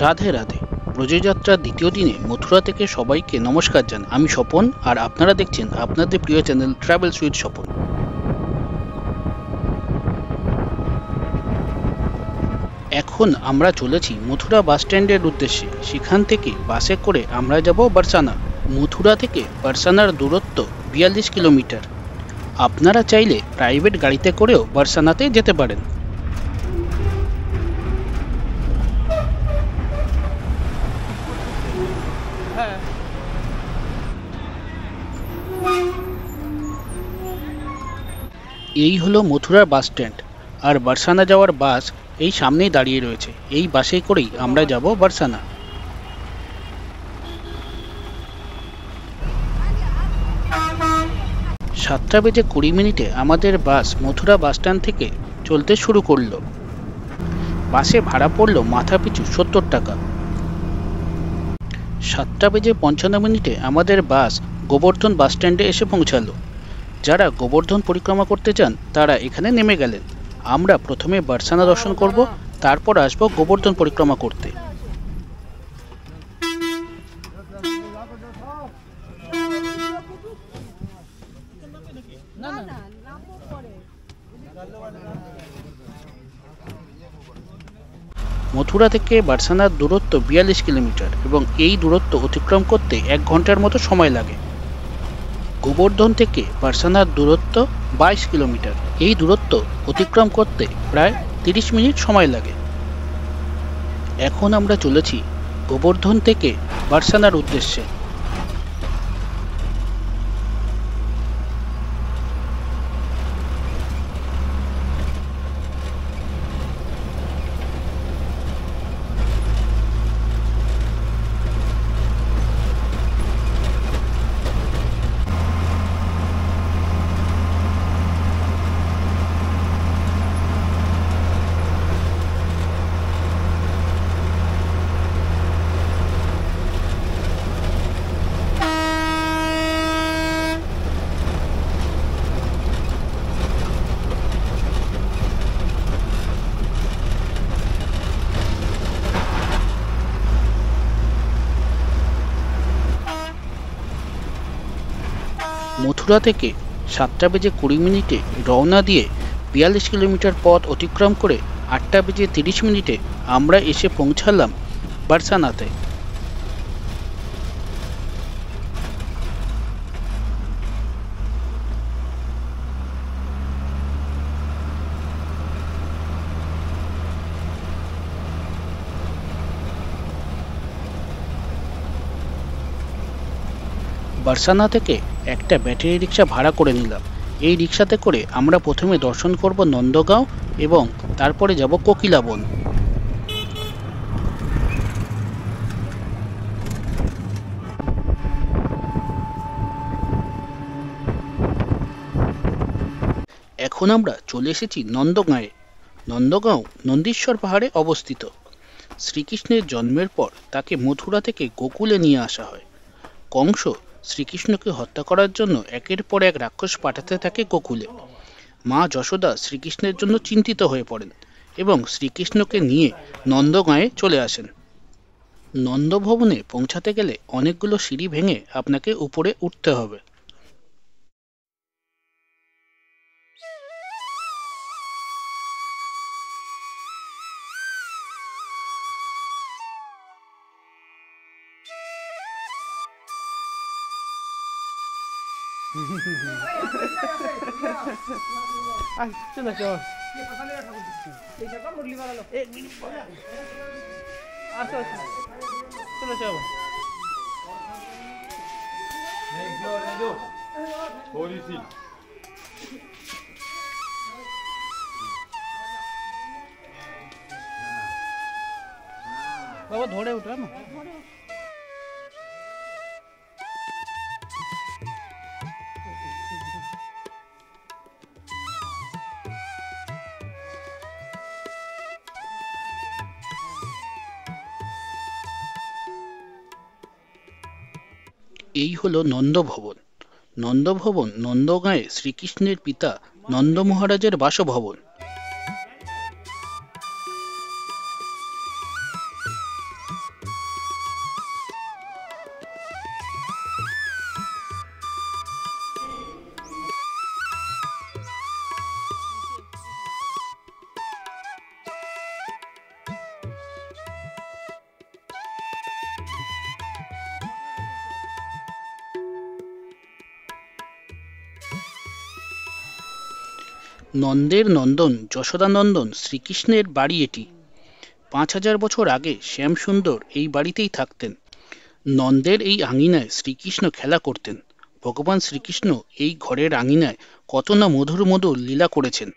রাধে রাধে। ব্রজযাত্রার দ্বিতীয় দিনে মথুরা থেকে সবাইকে নমস্কার জানাই। আমি স্বপন, আর আপনারা দেখছেন আপনাদের প্রিয় চ্যানেল ট্রাভেলস উইথ স্বপন। এখন আমরা চলেছি মথুরা বাস স্ট্যান্ডের উদ্দেশ্যে। সেখান থেকে বাসে করে আমরা যাব বারসানা। মথুরা থেকে বারসানার দূরত্ব 42 কিলোমিটার। আপনারা চাইলে প্রাইভেট গাড়িতে করেও বারসানাতে যেতে পারেন। এই হলো মথুরার বাস স্ট্যান্ড, আর বারসানা যাওয়ার বাস এই সামনেই দাঁড়িয়ে রয়েছে। এই বাসে করেই আমরা যাব বারসানা। 7:20 আমাদের বাস মথুরা বাস স্ট্যান্ড থেকে চলতে শুরু করলো। বাসে ভাড়া পড়লো মাথাপিছু 70 টাকা। 7:55 আমাদের বাস গোবর্ধন বাস স্ট্যান্ডে এসে পৌঁছালো। যারা গোবর্ধন পরিক্রমা করতে চান তারা এখানে নেমে গেলেন। আমরা প্রথমে বারসানা দর্শন করব, তারপর আসবো গোবর্ধন পরিক্রমা করতে। মথুরা থেকে বারসানার দূরত্ব 42 কিলোমিটার এবং এই দূরত্ব অতিক্রম করতে 1 ঘন্টার মতো সময় লাগে। গোবর্ধন থেকে বারসানার দূরত্ব 22 কিলোমিটার। এই দূরত্ব অতিক্রম করতে প্রায় 30 মিনিট সময় লাগে। এখন আমরা চলেছি গোবর্ধন থেকে বারসানার উদ্দেশ্যে। মথুরা থেকে 7:20 রওনা দিয়ে 42 কিলোমিটার পথ অতিক্রম করে 8:30 আমরা এসে পৌঁছালাম বারসানাতে। বারসানা থেকে একটা ব্যাটারি রিক্সা ভাড়া করে নিলাম। এই রিক্সাতে করে আমরা প্রথমে দর্শন করব নন্দগাঁও এবং তারপরে যাব কোকিলাবন। এখন আমরা চলে এসেছি নন্দগাঁয়ে। নন্দগাঁও নন্দীশ্বর পাহাড়ে অবস্থিত। শ্রীকৃষ্ণের জন্মের পর তাকে মথুরা থেকে গোকুলে নিয়ে আসা হয়। কংস শ্রীকৃষ্ণকে হত্যা করার জন্য একের পর এক রাক্ষস পাঠাতে থাকে গোকুলে। মা যশোদা শ্রীকৃষ্ণের জন্য চিন্তিত হয়ে পড়েন এবং শ্রীকৃষ্ণকে নিয়ে নন্দগাঁয়ে চলে আসেন। নন্দভবনে পৌঁছাতে গেলে অনেকগুলো সিঁড়ি ভেঙে আপনাকে উপরে উঠতে হবে। চলে আসো। বাবা ধরে উঠলাম। এই হলো নন্দভবন। নন্দভবন নন্দগাঁয়ে শ্রীকৃষ্ণের পিতা নন্দ মহারাজের বাসভবন। নন্দের নন্দন যশোদানন্দন শ্রীকৃষ্ণের বাড়ি এটি। ৫,০০০ বছর আগে শ্যামসুন্দর এই বাড়িতেই থাকতেন। নন্দের এই আঙিনায় শ্রীকৃষ্ণ খেলা করতেন। ভগবান শ্রীকৃষ্ণ এই ঘরের আঙিনায় কত না মধুর মধুর লীলা করেছেন।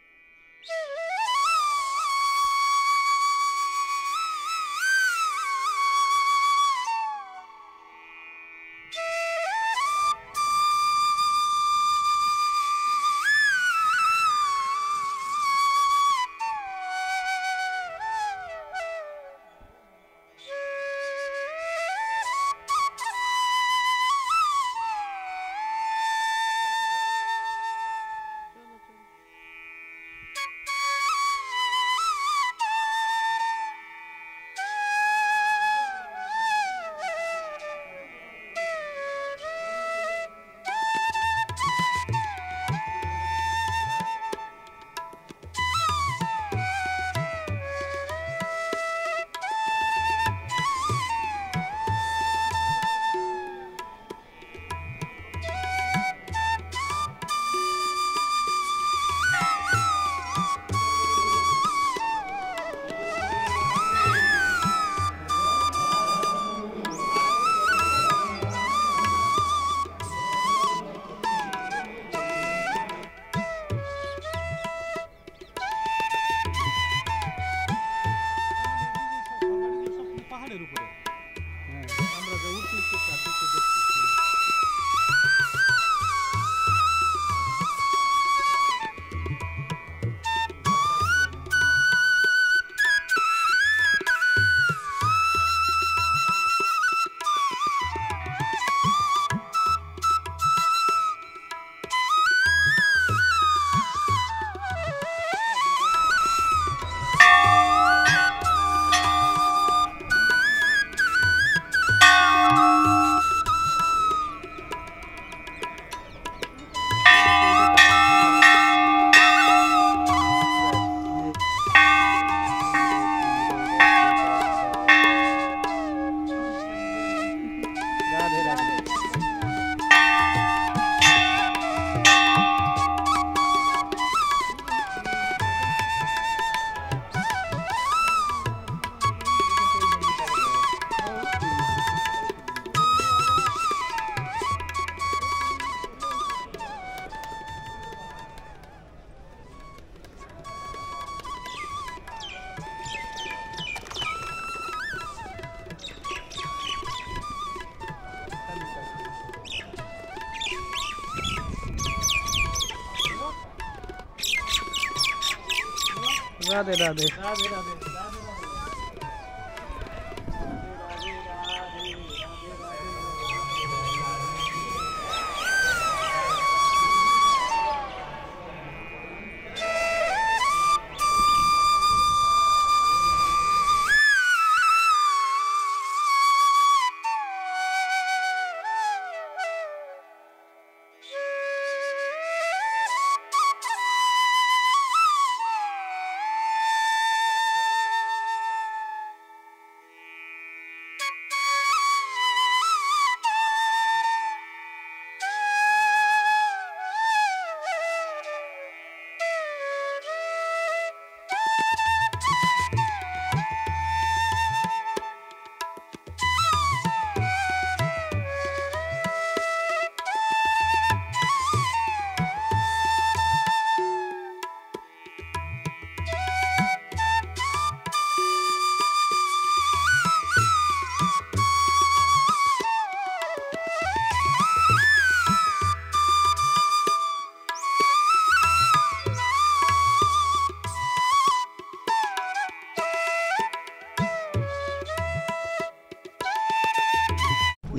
राधे राधे।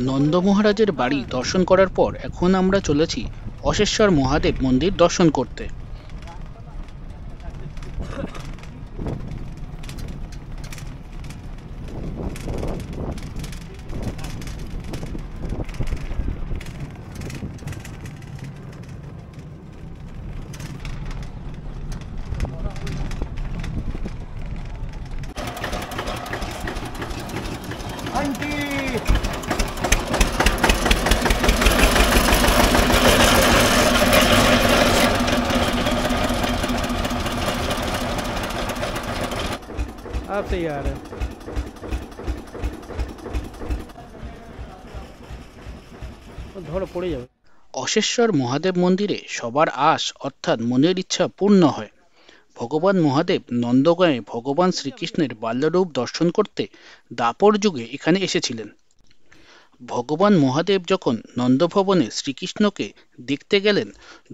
নন্দ মহারাজের বাড়ি দর্শন করার পর এখন আমরা চলেছি অশেশ্বর মহাদেব মন্দির দর্শন করতে। आराम से ही आ रहे हैं। ধরো পড়ে যাবে। অশেশ্বর মহাদেব মন্দিরে সবার আশ অর্থাৎ মনের ইচ্ছা পূর্ণ হয়। ভগবান মহাদেব নন্দগাঁয়ে ভগবান শ্রীকৃষ্ণের বাল্যরূপ দর্শন করতে দাপর যুগে এখানে এসেছিলেন। ভগবান মহাদেব যখন নন্দভবনে শ্রীকৃষ্ণকে দেখতে গেলেন,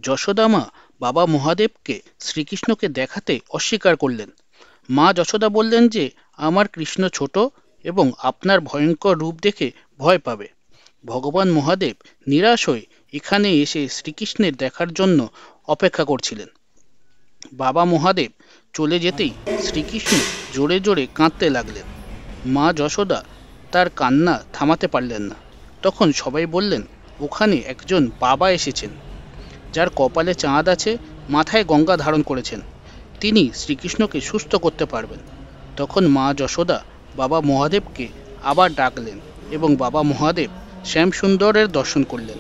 যশোদা মা বাবা মহাদেবকে শ্রীকৃষ্ণকে দেখাতে অস্বীকার করলেন। মা যশোদা বললেন যে আমার কৃষ্ণ ছোট এবং আপনার ভয়ঙ্কর রূপ দেখে ভয় পাবে। ভগবান মহাদেব নিরাশ হয়ে এখানে এসে শ্রীকৃষ্ণের দেখার জন্য অপেক্ষা করছিলেন। বাবা মহাদেব চলে যেতেই শ্রীকৃষ্ণ জোরে জোরে কাঁদতে লাগলেন। মা যশোদা তার কান্না থামাতে পারলেন না। তখন সবাই বললেন, ওখানে একজন বাবা এসেছেন, যার কপালে চাঁদ আছে, মাথায় গঙ্গা ধারণ করেছেন। তিনি শ্রীকৃষ্ণকে সুস্থ করতে পারবেন। তখন মা যশোদা বাবা মহাদেবকে আবার ডাকলেন এবং বাবা মহাদেব শ্যামসুন্দরের দর্শন করলেন।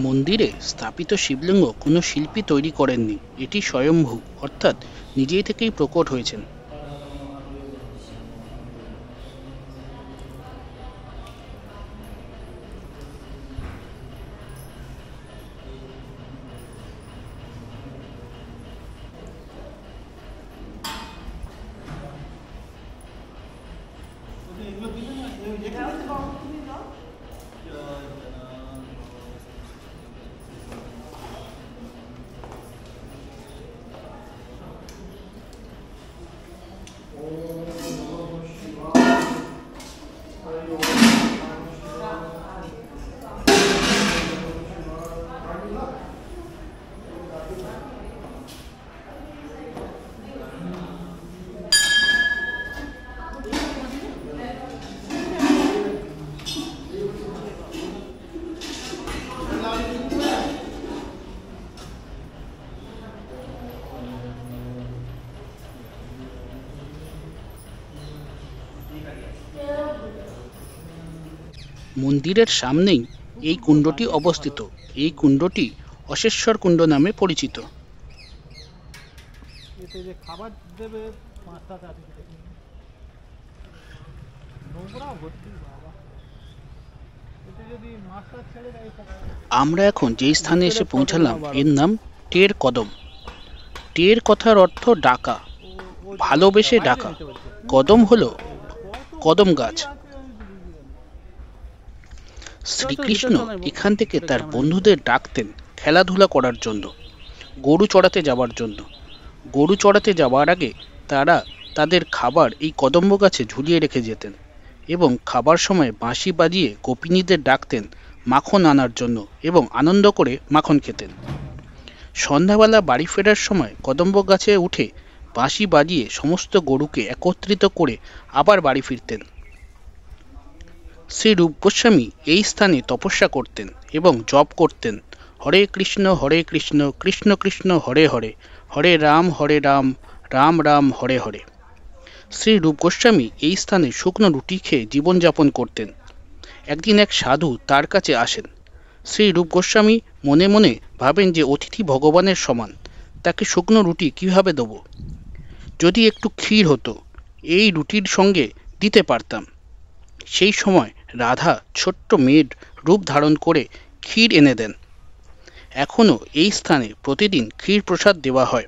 মন্দিরে স্থাপিত শিবলিঙ্গ কোনো শিল্পী তৈরি করেননি, এটি স্বয়ম্ভূ অর্থাৎ নিজেই থেকেই প্রকট হয়েছেন। মন্দিরের সামনেই এই কুণ্ডটি অবস্থিত। এই কুণ্ডটি অশেশ্বর কুণ্ড নামে পরিচিত। এতে যে খাবার দেবে পাঁচটা চারটে নোংরা ভর্তি বাবা। এতে যদি মাছটা ছেড়ে দেয়। আমরা এখন যে স্থানে এসে পৌঁছালাম এর নাম টের কদম। টের কথার অর্থ ডাকা, ভালোবেসে ডাকা। কদম হলো কদম গাছ। শ্রীকৃষ্ণ এখান থেকে তার বন্ধুদের ডাকতেন খেলাধুলা করার জন্য, গরু চড়াতে যাওয়ার জন্য। গরু চড়াতে যাওয়ার আগে তারা তাদের খাবার এই কদম্ব গাছে ঝুলিয়ে রেখে যেতেন এবং খাবার সময় বাঁশি বাজিয়ে গোপিনীদের ডাকতেন মাখন আনার জন্য এবং আনন্দ করে মাখন খেতেন। সন্ধ্যাবেলা বাড়ি ফেরার সময় কদম্ব গাছে উঠে বাঁশি বাজিয়ে সমস্ত গরুকে একত্রিত করে আবার বাড়ি ফিরতেন। শ্রী রূপ গোস্বামী এই স্থানে তপস্যা করতেন এবং জপ করতেন হরে কৃষ্ণ কৃষ্ণ কৃষ্ণ হরে হরে, হরে রাম রাম রাম হরে হরে। শ্রী রূপ গোস্বামী এই স্থানে শুকনো রুটি খেয়ে জীবনযাপন করতেন। একদিন এক সাধু তার কাছে আসেন। শ্রী রূপ গোস্বামী মনে মনে ভাবেন যে অতিথি ভগবানের সমান, তাকে শুকনো রুটি কিভাবে দেব? যদি একটু ক্ষীর হতো, এই রুটির সঙ্গে দিতে পারতাম। সেই সময় রাধা ছোট্ট মেয়ের রূপ ধারণ করে ক্ষীর এনে দেন। এখনো এই স্থানে প্রতিদিন ক্ষীর প্রসাদ দেওয়া হয়।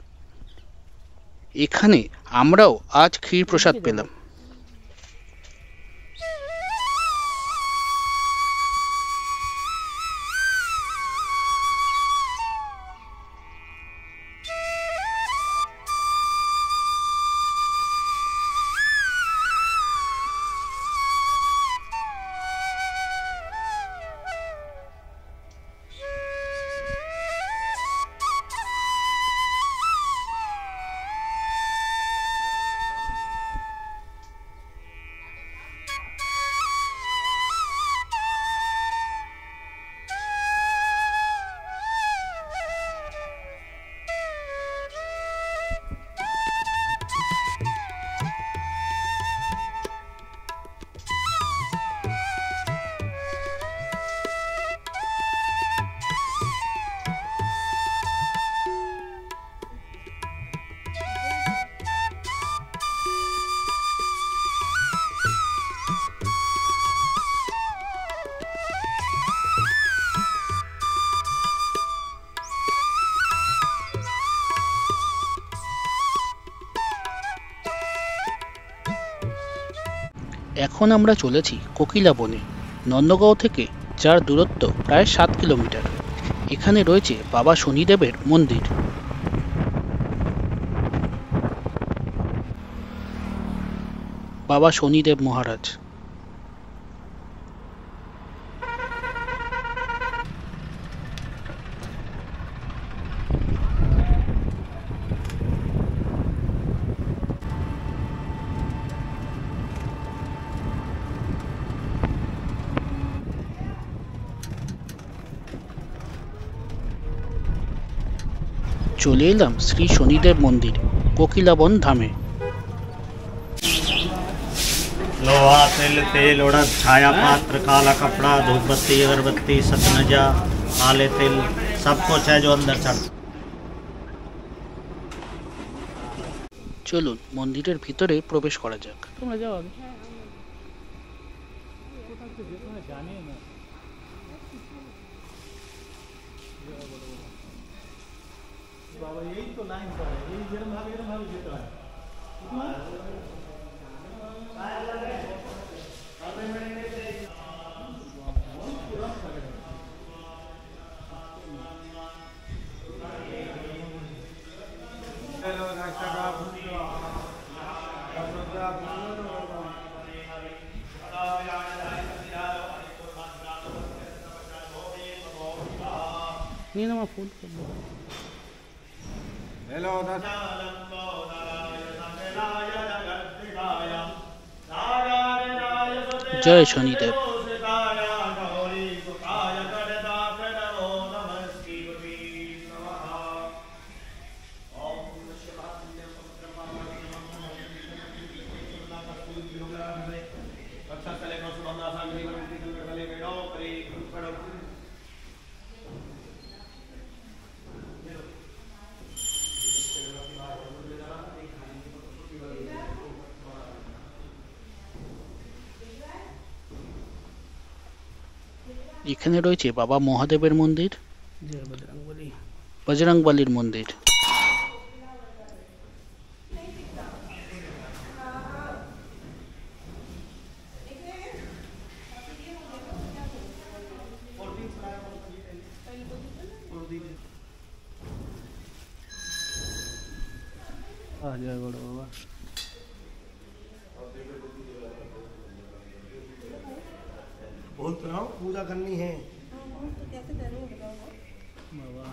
এখানে আমরাও আজ ক্ষীর প্রসাদ পেলাম। এখন আমরা চলেছি কোকিলা বনে। নন্দগাঁও থেকে যার দূরত্ব প্রায় 7 কিলোমিটার। এখানে রয়েছে বাবা শনিদেবের মন্দির। বাবা শনিদেব মহারাজ। চলে এলাম শ্রী শনিদেব মন্দির, কোকিলাবন ধামে। लोहा तिल तेल उड़द छाया पात्र काला कपड़ा धूप बत्ती अगरबत्ती सतनजा काले तिल सब कुछ है जो अंदर चढ़। চলুন মন্দিরের ভিতরে প্রবেশ করা যাক। তোমরা যাও আগে। কোথাও তো যেখানে জানি না। বাবা এই তো লাইন করে এই যেরকম ভাবে যেতে হয়। নিয়ে নামা ফুল জয় শনিদেব। এখানে রয়েছে বাবা মহাদেবের মন্দির, বজরংবলীর মন্দির। जय बड़ो बाबा। बोल तो रहा हूँ पूजा करनी है। बाबा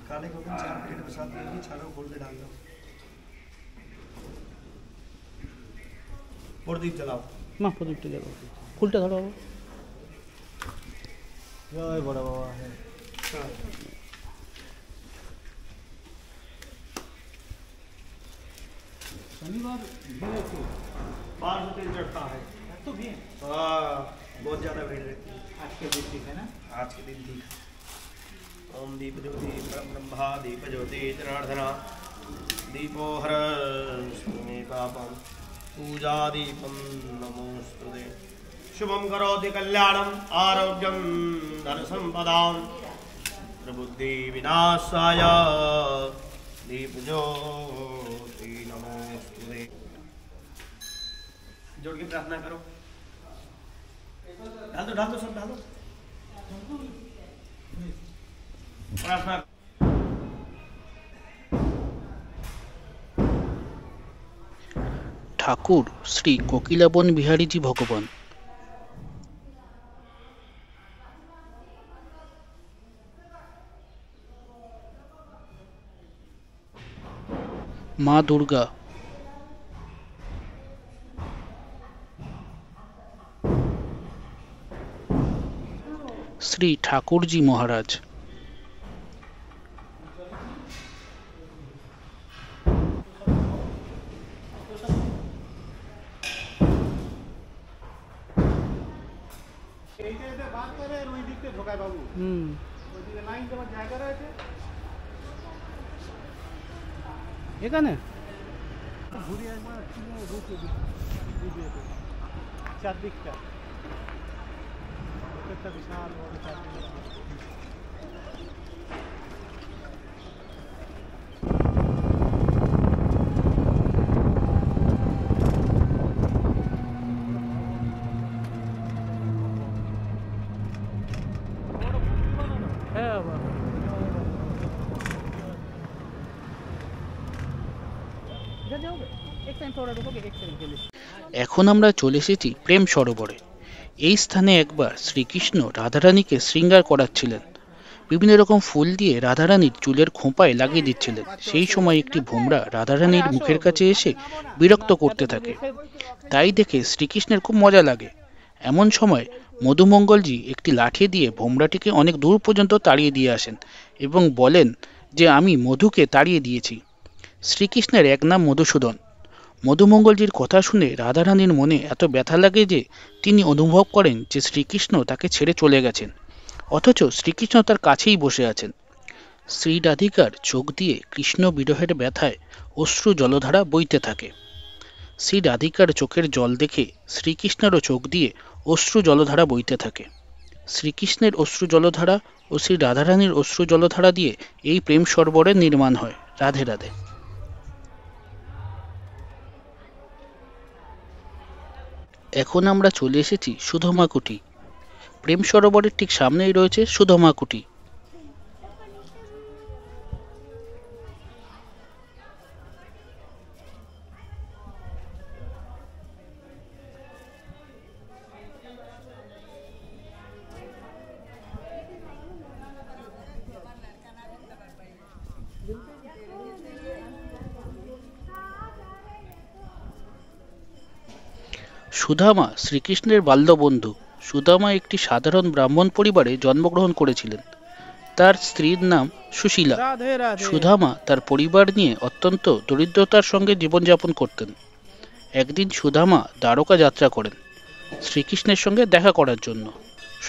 काले को 4 प्लेट प्रसाद देगी, छालों को खोल के डाल दो। प्रदीप जलाओ। माँ प्रदीप जलाओ। फुलटा धरो बाबा। जय बड़ा बाबा है। शनिवार बाहर से तेल चढ़ता है तो भी हाँ, बहुत ज्यादा भीड़ रहती है। आज के दिन ठीक है ना। आज के दिन थी। ओम दीप ज्योति परम ब्रह्मा दीप ज्योति जनार्दना दीपो हर मे पापम पूजा दीपम नमोस्तुते शुभम करोति कल्याणम आरोग्यम धन संपदाम प्रबुद्धि विनाशाय दीप ज्योति नमोस्तुते। जोड़ के प्रार्थना करो। डाल दो सब डाल दो प्रार्थना। ঠাকুর শ্রী কোকিলাবন বিহারীজি ভগবান। মা দুর্গা। শ্রী ঠাকুরজি মহারাজ। এখানে চারদিকটা একটা বিশাল বড় চারদিক। इधर जाओगे एक सेकंड थोड़ा रुकोगे एक सेकंड के लिए এখন আমরা চলে এসেছি প্রেম সরোবরে। এই স্থানে একবার শ্রীকৃষ্ণ রাধারানীকে শৃঙ্গার করাচ্ছিলেন। বিভিন্ন রকম ফুল দিয়ে রাধারানীর চুলের খোঁপায় লাগিয়ে দিচ্ছিলেন। সেই সময় একটি ভোমরা রাধারানীর মুখের কাছে এসে বিরক্ত করতে থাকে। তাই দেখে শ্রীকৃষ্ণের খুব মজা লাগে। এমন সময় মধুমঙ্গলজি একটি লাঠি দিয়ে ভোমরাটিকে অনেক দূর পর্যন্ত তাড়িয়ে দিয়ে আসেন এবং বলেন যে আমি মধুকে তাড়িয়ে দিয়েছি। শ্রীকৃষ্ণের এক নাম মধুসূদন। মধুমঙ্গলজির কথা শুনে রাধারানীর মনে এত ব্যথা লাগে যে তিনি অনুভব করেন যে শ্রীকৃষ্ণ তাকে ছেড়ে চলে গেছেন, অথচ শ্রীকৃষ্ণ তার কাছেই বসে আছেন। শ্রী রাধিকার চোখ দিয়ে কৃষ্ণ বিরহের ব্যথায় অশ্রু জলধারা বইতে থাকে। শ্রী রাধিকার চোখের জল দেখে শ্রীকৃষ্ণেরও চোখ দিয়ে অশ্রু জলধারা বইতে থাকে। শ্রীকৃষ্ণের অশ্রু জলধারা ও শ্রী রাধারানীর অশ্রু জলধারা দিয়ে এই প্রেম সরোবরের নির্মাণ হয়। রাধে রাধে। এখন আমরা চলে এসেছি সুধমা কুটি। প্রেম সরোবরের ঠিক সামনেই রয়েছে সুধমা কুটি। সুদামা শ্রীকৃষ্ণের বাল্যবন্ধু। সুদামা একটি সাধারণ ব্রাহ্মণ পরিবারে জন্মগ্রহণ করেছিলেন। তার স্ত্রীর নাম সুশীলা। राधे राधे সুদামা তার পরিবার নিয়ে অত্যন্ত দরিদ্রতার সঙ্গে জীবনযাপন করতেন। একদিন সুদামা দ্বারকা যাত্রা করেন শ্রীকৃষ্ণের সঙ্গে দেখা করার জন্য।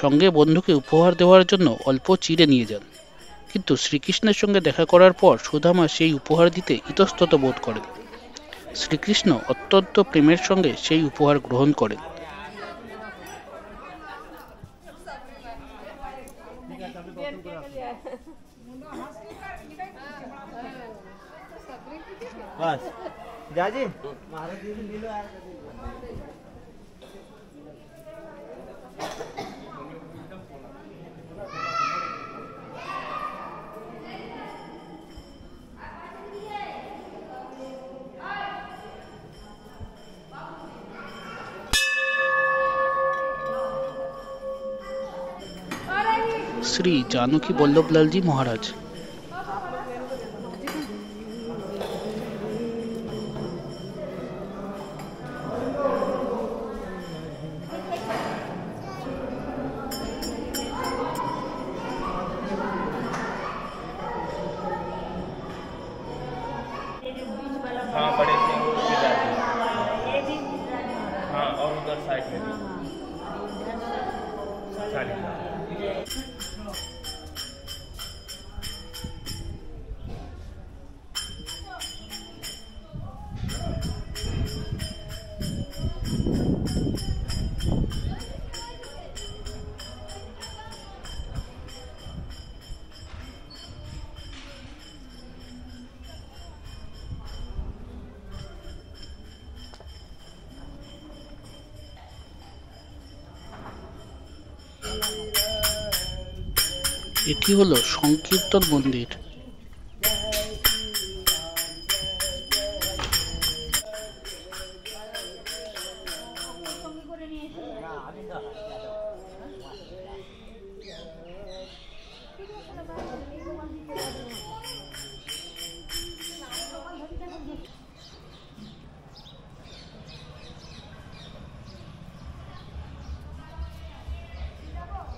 সঙ্গে বন্ধুকে উপহার দেওয়ার জন্য অল্প চিড়ে নিয়ে যান। কিন্তু শ্রীকৃষ্ণের সঙ্গে দেখা করার পর সুদামা সেই উপহার দিতে ইতস্তত বোধ করেন। শ্রীকৃষ্ণ অত্যন্ত প্রেমের সঙ্গে সেই উপহার গ্রহণ করেন। बस जाजी শ্রী জানকী বল্লভলালজি মহারাজ। हाँ बड़े से वो इधर हाँ और उधर साइड में भी साड़ी এটি হলো সংকীর্তন মন্দির।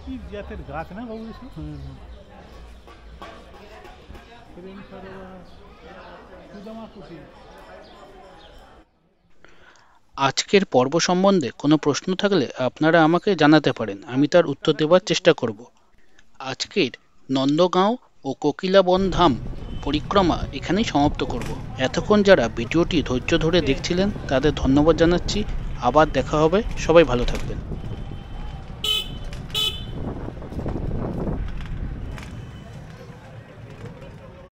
কি জাতের গাছ না বাবু এসব প্রেম সরোবর সুদামা কুটি। আজকের পর্ব সম্বন্ধে কোনো প্রশ্ন থাকলে আপনারা আমাকে জানাতে পারেন, আমি তার উত্তর দেওয়ার চেষ্টা করব। আজকের নন্দগাঁও ও কোকিলাবন ধাম পরিক্রমা এখানেই সমাপ্ত করব। এতক্ষণ যারা ভিডিওটি ধৈর্য ধরে দেখছিলেন তাদের ধন্যবাদ জানাচ্ছি। আবার দেখা হবে। সবাই ভালো থাকবেন।